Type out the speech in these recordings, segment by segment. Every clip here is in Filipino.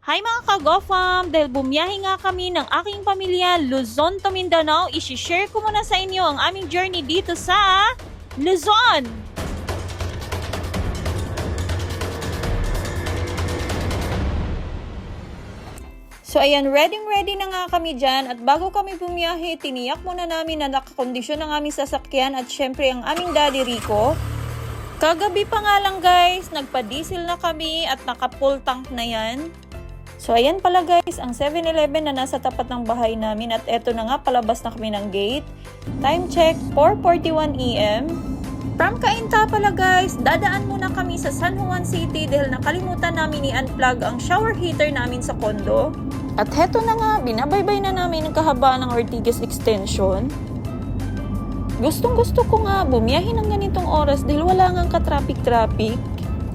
Hi mga ka-GoFam! Dahil bumiyahe nga kami ng aking pamilya Luzon to Mindanao, isi-share ko muna sa inyo ang aming journey dito sa Luzon! So ayan, ready na nga kami dyan at bago kami bumiyahe, tiniyak muna namin na nakakondisyon ang aming sasakyan at syempre ang aming Daddy Rico. Kagabi pa nga lang guys, nagpa-diesel na kami at naka-full tank na yan. So ayan pala guys, ang 7-Eleven na nasa tapat ng bahay namin at eto na nga, palabas na kami ng gate. Time check, 4:41 AM. From Cainta pala guys, dadaan muna kami sa San Juan City dahil nakalimutan namin i-unplug ang shower heater namin sa kondo. At heto na nga, binabaybay na namin ang kahabaan ng Ortigas Extension. Gustong gusto ko nga bumiyahe ng ganitong oras dahil wala ngang ka-traffic.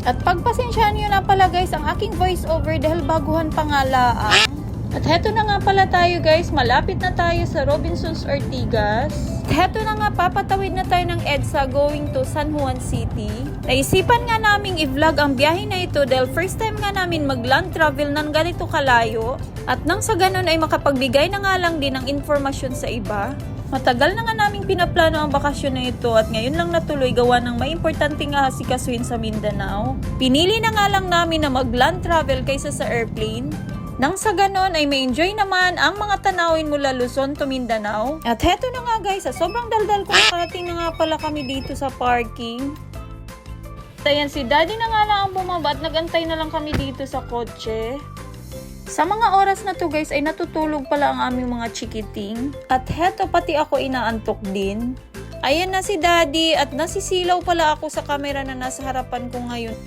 At pagpasensyahan nyo na pala guys ang aking voice over dahil baguhan pa nga laang. At heto na nga pala tayo guys, malapit na tayo sa Robinsons Ortigas. Heto na nga, papatawid na tayo ng EDSA going to San Juan City. Naisipan nga naming i-vlog ang biyahe na ito dahil first time nga namin mag-land travel ng ganito kalayo. At nang sa ganun ay makapagbigay na nga lang din ng informasyon sa iba. Matagal na nga naming pinaplano ang bakasyon na ito at ngayon lang natuloy gawa ng may importante nga asikasuhin sa Mindanao. Pinili na nga lang namin na mag-land travel kaysa sa airplane. Nang sa ganon ay may enjoy naman ang mga tanawin mula Luzon to Mindanao. At heto na nga guys, sa sobrang daldal ko nakarating na nga pala kami dito sa parking. Ayan, si Daddy na nga lang ang bumaba at nagantay na lang kami dito sa kotse. Sa mga oras na to guys ay natutulog pala ang aming mga chikiting. At heto pati ako inaantok din. Ayan na si Daddy at nasisilaw pala ako sa camera na nasa harapan ko ngayon.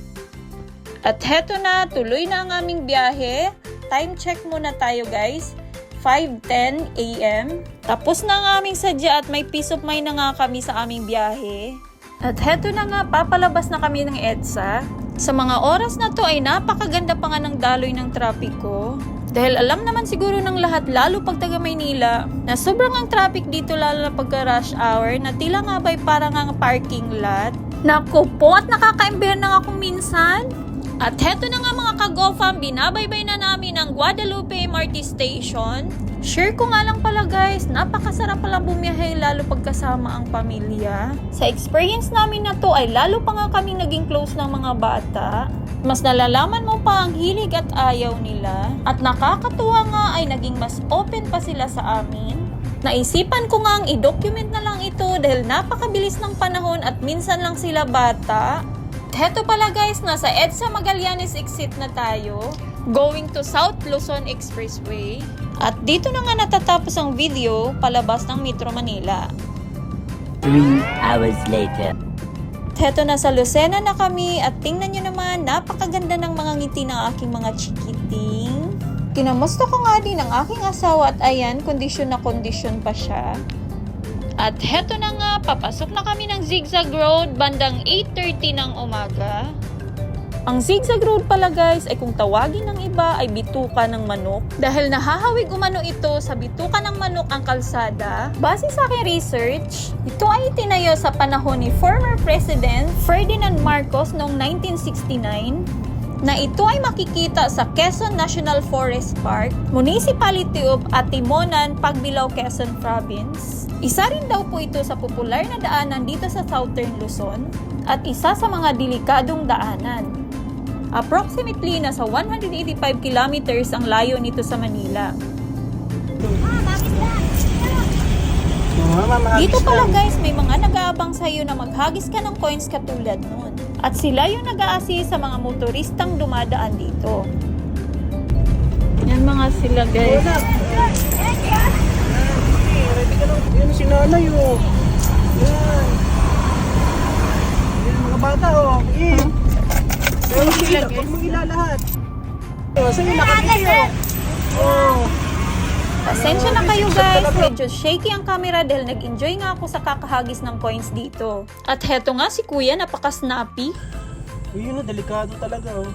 At heto na, tuloy na ang aming biyahe. Time check muna tayo guys. 5:10 AM. Tapos na ang aming sadya at may peace of mind na nga kami sa aming biyahe. At heto na nga, papalabas na kami ng EDSA. Sa mga oras na to ay napakaganda pa nga ng daloy ng trapiko. Dahil alam naman siguro ng lahat, lalo pag taga Maynila, na sobrang ang traffic dito lalo na pagka rush hour, na tila nga ba'y parang ang parking lot. Naku po, at nakakaimbihan na ako minsan. At heto na nga mga ka-GoFam, binabaybay na namin ang Guadalupe MRT Station. Share ko nga lang pala guys, napakasarap pala bumiyahe lalo pagkasama ang pamilya. Sa experience namin na to ay lalo pa nga kaming naging close ng mga bata. Mas nalalaman mo pa ang hilig at ayaw nila. At nakakatuwa nga ay naging mas open pa sila sa amin. Naisipan ko nga ang i-document na lang ito dahil napakabilis ng panahon at minsan lang sila bata. Heto pala guys, nasa EDSA Magallanes exit na tayo. Going to South Luzon Expressway. At dito na nga natatapos ang video palabas ng Metro Manila. 3 hours later. Heto na sa Lucena na kami at tingnan nyo naman, napakaganda ng mga ngiti ng aking mga chikiting. Kinamusta ko nga din ang aking asawa at ayan, kondisyon na kondisyon pa siya. At heto na nga, papasok na kami ng Zigzag Road bandang 8:30 ng umaga. Ang Zigzag Road pala guys ay kung tawagin ng iba ay bituka ng manok. Dahil nahahawig umano ito sa bituka ng manok ang kalsada. Base sa aking research, ito ay itinayo sa panahon ni former President Ferdinand Marcos noong 1969. Na ito ay makikita sa Quezon National Forest Park, Municipality of Atimonan, Pagbilao, Quezon Province. Isa rin daw po ito sa popular na daanan dito sa Southern Luzon at isa sa mga delikadong daanan. Approximately nasa 185 kilometers ang layo nito sa Manila. Dito pala guys, may mga nag-aabang sa iyo na maghagis ka ng coins katulad nun. At sila yung nag-a-assist sa mga motoristang dumadaan dito. Yan mga sila guys. Yan si nanay oh. Yan. Yan mga bata oh. Pero huwag mong ilalahat. Sa'yo nakakitiyo. Oh. Pasensya na kayo guys, medyo shaky ang camera dahil nag-enjoy nga ako sa kakahagis ng coins dito. At heto nga si kuya, napaka-snappy. Yun oh, delikado talaga oh.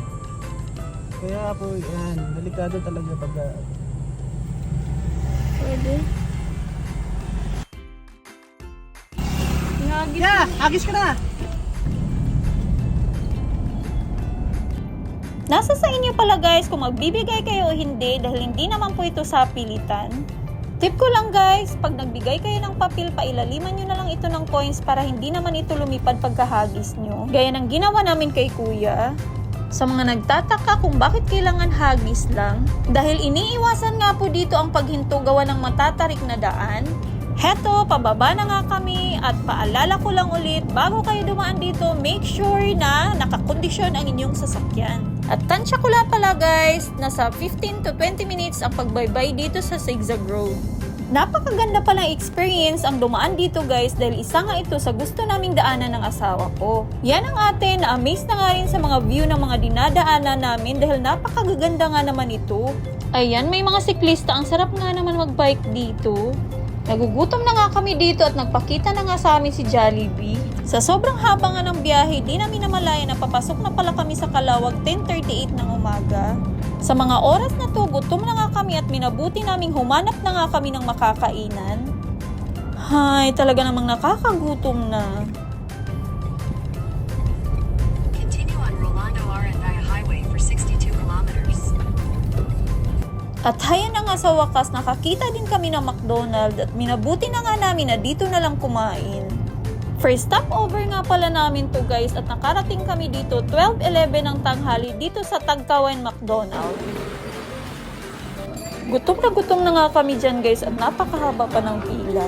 Kaya po yan, delikado talaga pag... Pwede. Yeah, agis ka na! Nasa sa inyo pala guys kung magbibigay kayo o hindi dahil hindi naman po ito sa pilitan. Tip ko lang guys, pag nagbigay kayo ng papel, pailaliman nyo na lang ito ng coins para hindi naman ito lumipad pagkahagis nyo. Gaya ng ginawa namin kay kuya. Sa mga nagtataka kung bakit kailangan hagis lang, dahil iniiwasan nga po dito ang paghinto gawa ng matatarik na daan. Heto, pababa na nga kami at paalala ko lang ulit, bago kayo dumaan dito, make sure na nakakondisyon ang inyong sasakyan. At tansya ko lang pala guys, nasa 15 to 20 minutes ang pagbaybay dito sa Zigzag Road. Napakaganda palang experience ang dumaan dito guys dahil isa nga ito sa gusto naming daanan ng asawa ko. Yan ang ate, na-amaze na nga rin sa mga view ng mga dinadaanan namin dahil napakagaganda nga naman ito. Ayan, may mga siklista, ang sarap nga naman magbike dito. Nagugutom na nga kami dito at nagpakita na nga sa amin si Jollibee. Sa sobrang haba nga ng biyahe, di namin namalaya na papasok na pala kami sa Calawag 10:38 ng umaga. Sa mga oras na to, gutom na nga kami at minabuti naming humanap na nga kami ng makakainan. Hay, talaga namang nakakagutom na. Continue on Rolando Arandaya Highway for 62 kilometers. At hayan na nga sa wakas, nakakita din kami ng McDonald's at minabuti na nga namin na dito na lang kumain. First stopover nga pala namin to guys at nakarating kami dito 12:11 ng tanghali dito sa Tagkawen McDonald's. Gutom na nga kami dyan guys at napakahaba pa ng pila.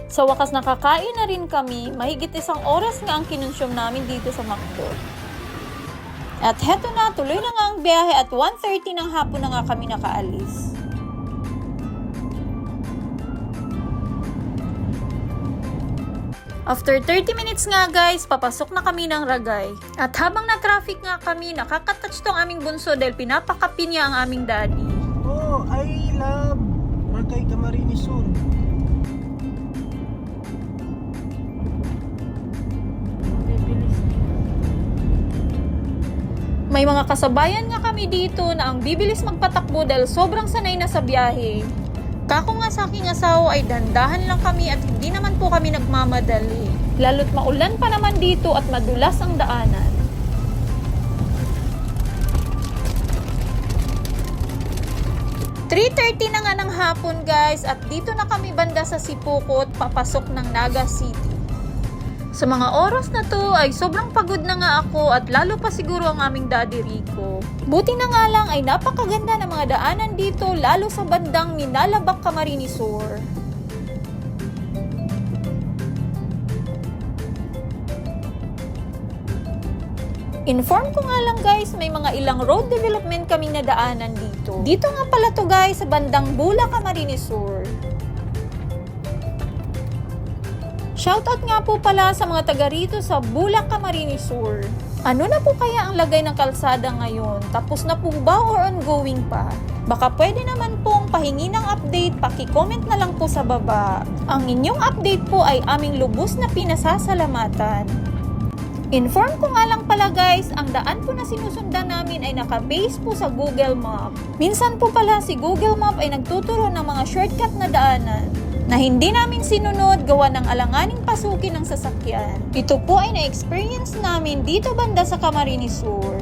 Sa wakas nakakain na rin kami, mahigit 1 oras nga ang kinonsume namin dito sa McDo. At heto na, tuloy na nga ang biyahe at 1:30 ng hapon na nga kami nakaalis. After 30 minutes nga guys, papasok na kami ng Ragay. At habang na-traffic nga kami, nakakatouch tong aming bunso dahil pinapakapi niya ang aming daddy. Oh, I love Ragay Camarines Sur. May mga kasabayan nga kami dito na ang bibilis magpatakbo dahil sobrang sanay na sa biyahe. Kako nga sa aking asawa ay dandahan lang kami at hindi naman po kami nagmamadali. Lalo't maulan pa naman dito at madulas ang daanan. "3:30 na nga ng hapon guys at dito na kami banda sa Sipokot papasok ng Naga City. Sa mga oras na to ay sobrang pagod na nga ako at lalo pa siguro ang aming Daddy Rico. Buti na nga lang ay napakaganda ng mga daanan dito lalo sa bandang Minalabak, Camarines Sur. Inform ko nga lang guys, may mga ilang road development kaming nadaanan dito. Dito nga pala to guys sa bandang Bula, Camarines Sur. Shoutout nga po pala sa mga taga rito sa Bulac, Camarines Sur. Ano na po kaya ang lagay ng kalsada ngayon? Tapos na po ba or ongoing pa? Baka pwede naman pong pahingi ng update, paki-comment na lang po sa baba. Ang inyong update po ay aming lubos na pinasasalamatan. Inform ko nga lang pala guys, ang daan po na sinusundan namin ay naka-base po sa Google Map. Minsan po pala si Google Map ay nagtuturo ng mga shortcut na daanan na hindi namin sinunod gawa ng alanganing pasukin ng sasakyan. Ito po ay na-experience namin dito banda sa Camarines Sur.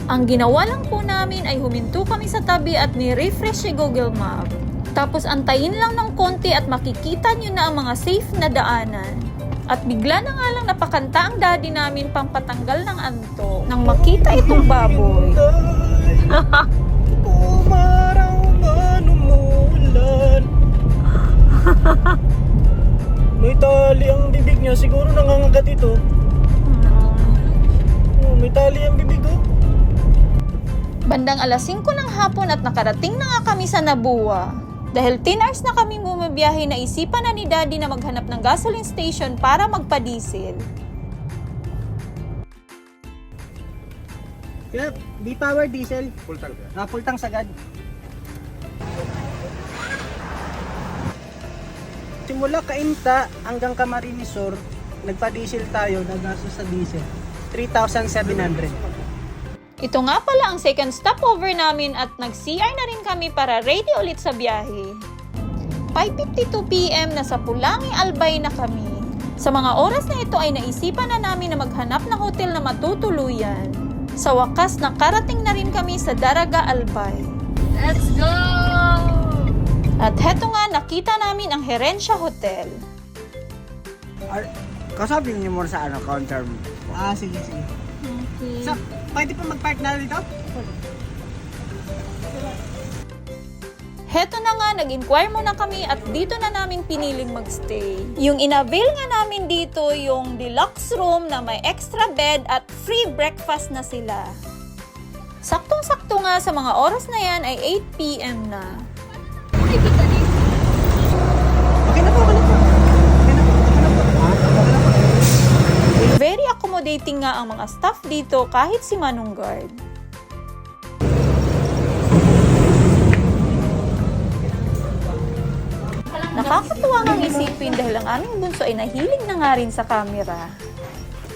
Ang ginawa lang po namin ay huminto kami sa tabi at ni-refresh si Google Map. Tapos antayin lang ng konti at makikita nyo na ang mga safe na daanan. At bigla na nga lang napakanta ang daddy namin pang patanggal ng anto nang makita itong baboy. Umaraw umulan. May tali ang bibig niya, siguro nangangagat ito. Oh, may tali ang bibig oh. Bandang alas 5 ng hapon at nakarating na nga kami sa Nabua. Dahil 10 hours na kami bumabiyahe, naisipan na ni Daddy na maghanap ng gasoline station para magpa-diesel. Yep, B-Power diesel. Full tank. Full tank sagad. Simula Cainta hanggang Camarines Sur, nagpa-diesel tayo, nagastos sa diesel. 3,700. Ito nga pala ang second stopover namin at nag-CR na rin kami para ready ulit sa biyahe. 5:52 PM na sa Pulangi, Albay na kami. Sa mga oras na ito ay naisipan na namin na maghanap ng hotel na matutuluyan. Sa wakas, nakarating na rin kami sa Daraga Albay. Let's go! At heto nga, nakita namin ang Herencia Hotel. Kasabi niyo mo sa counter mo. Sige. Okay. So, pwede pa mag-park na dito? Heto na nga, nag-inquire muna kami at dito na namin piniling magstay. Yung inavail nga namin dito, yung deluxe room na may extra bed at free breakfast na sila. Saktong-sakto nga sa mga oras na yan ay 8 p.m. na. Okay na po. Very accommodating nga ang mga staff dito kahit si Manong Guard. Nakakatuwa ngang isipin dahil ang aming bunso ay nahilig na nga rin sa camera.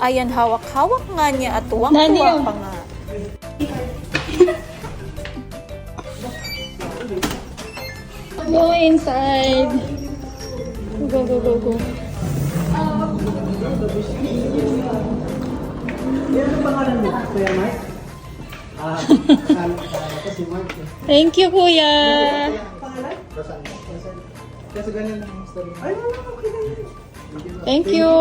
Ayan, hawak-hawak nga niya at tuwang-tuwa pa nga. Go inside. Go. Yan ang pangalan mo, Kuya Mark? Kasi Mark. Thank you, kuya. Pangalan? Kasi ganyan lang yung story. Ay, okay na yun. Thank you.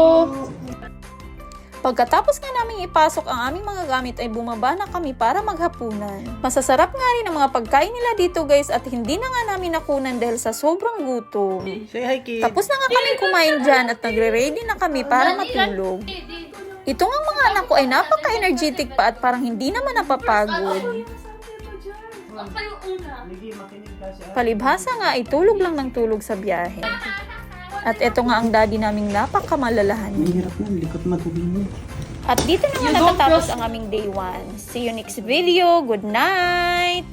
Pagkatapos nga naming ipasok ang aming mga gamit ay bumaba na kami para maghapunan. Masasarap nga rin ang mga pagkain nila dito guys at hindi na nga namin nakunan dahil sa sobrang gutom. Say hi, kid. Tapos na nga kami kumain dyan at nagre-ready na kami para matulog. Ito nga mga anak ko ay napaka-energetic pa at parang hindi naman napapagod. Palibhasa nga ay tulog lang ng tulog sa biyahe. At ito nga ang daddy naming napakamalalahan. Mahirap na, likot matubig mo. At dito na nga natatapos ang aming day 1. See you next video. Good night!